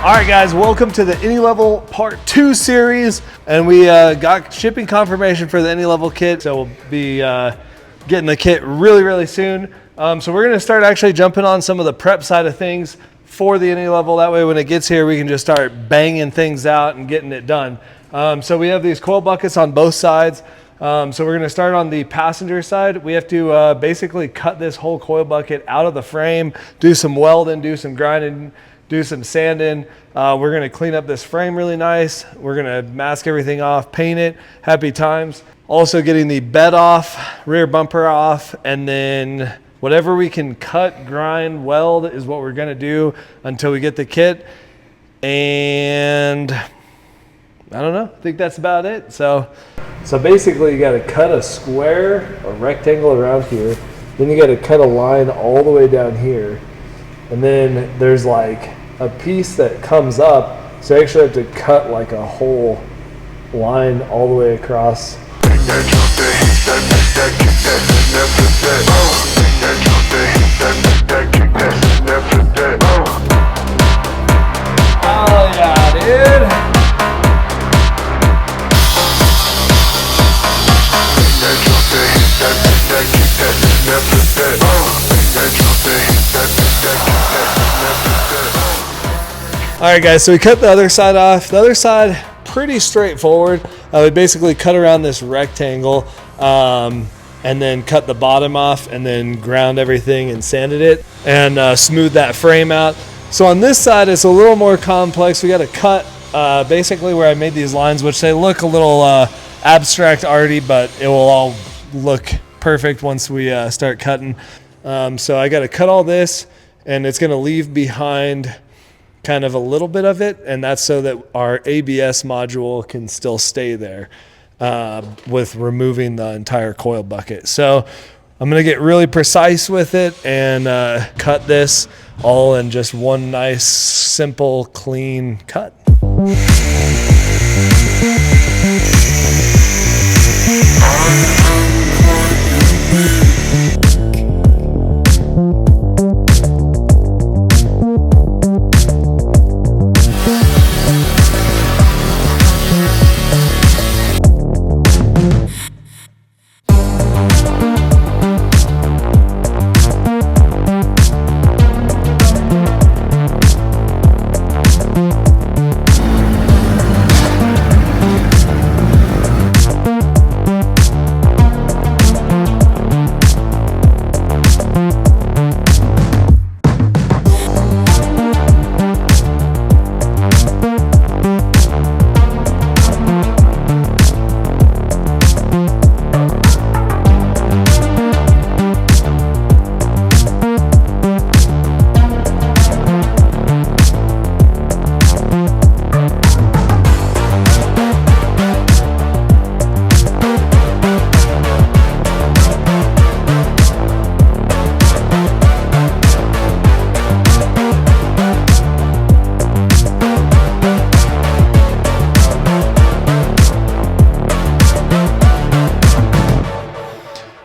All right, guys, welcome to the Any Level Part 2 series. And we got shipping confirmation for the Any Level kit. So we'll be getting the kit really soon. So we're gonna start actually jumping on some of the prep side of things for the Any Level. That way when it gets here, we can just start banging things out and getting it done. So we have these coil buckets on both sides. So we're gonna start on the passenger side. We have to basically cut this whole coil bucket out of the frame, do some welding, do some grinding, do some sanding. We're gonna clean up this frame really nice. We're gonna mask everything off, paint it, happy times. Also getting the bed off, rear bumper off, and then whatever we can cut, grind, weld is what we're gonna do until we get the kit. And I don't know, I think that's about it. So basically you gotta cut a square or rectangle around here. Then you gotta cut a line all the way down here. And then there's like a piece that comes up, so you actually have to cut like a whole line all the way across. Oh yeah, dude. All right, guys, so we cut the other side off. The other side, pretty straightforward. We basically cut around this rectangle and then cut the bottom off and then ground everything and sanded it and smooth that frame out. So on this side, it's a little more complex. We got to cut basically where I made these lines, which they look a little abstract arty, but it will all look perfect once we start cutting. So I got to cut all this, and it's going to leave behind kind of a little bit of it, and that's so that our ABS module can still stay there with removing the entire coil bucket. So I'm going to get really precise with it and cut this all in just one nice, simple, clean cut.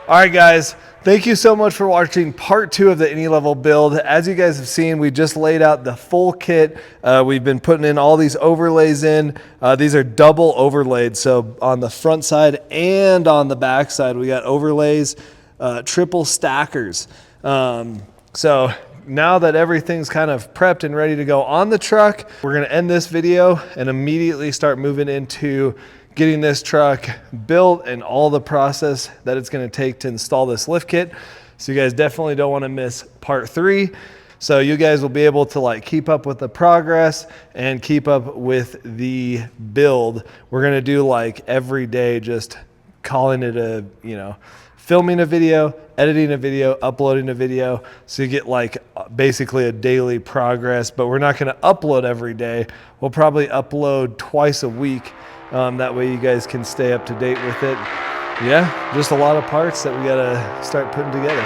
All right, guys, thank you so much for watching part 2 of the Any Level build. As you guys have seen, we just laid out the full kit. We've been putting in all these overlays in. These are double overlaid, so on the front side and on the back side, we got overlays, triple stackers. So now that everything's kind of prepped and ready to go on the truck, we're gonna end this video and immediately start moving into getting this truck built and all the process that it's going to take to install this lift kit. So you guys definitely don't want to miss part 3. So you guys will be able to like keep up with the progress and keep up with the build. We're going to do like every day, just calling it a, you know, filming a video, editing a video, uploading a video. So you get like basically a daily progress, but we're not going to upload every day. We'll probably upload twice a week. That way you guys can stay up to date with it. Yeah, just a lot of parts that we gotta start putting together.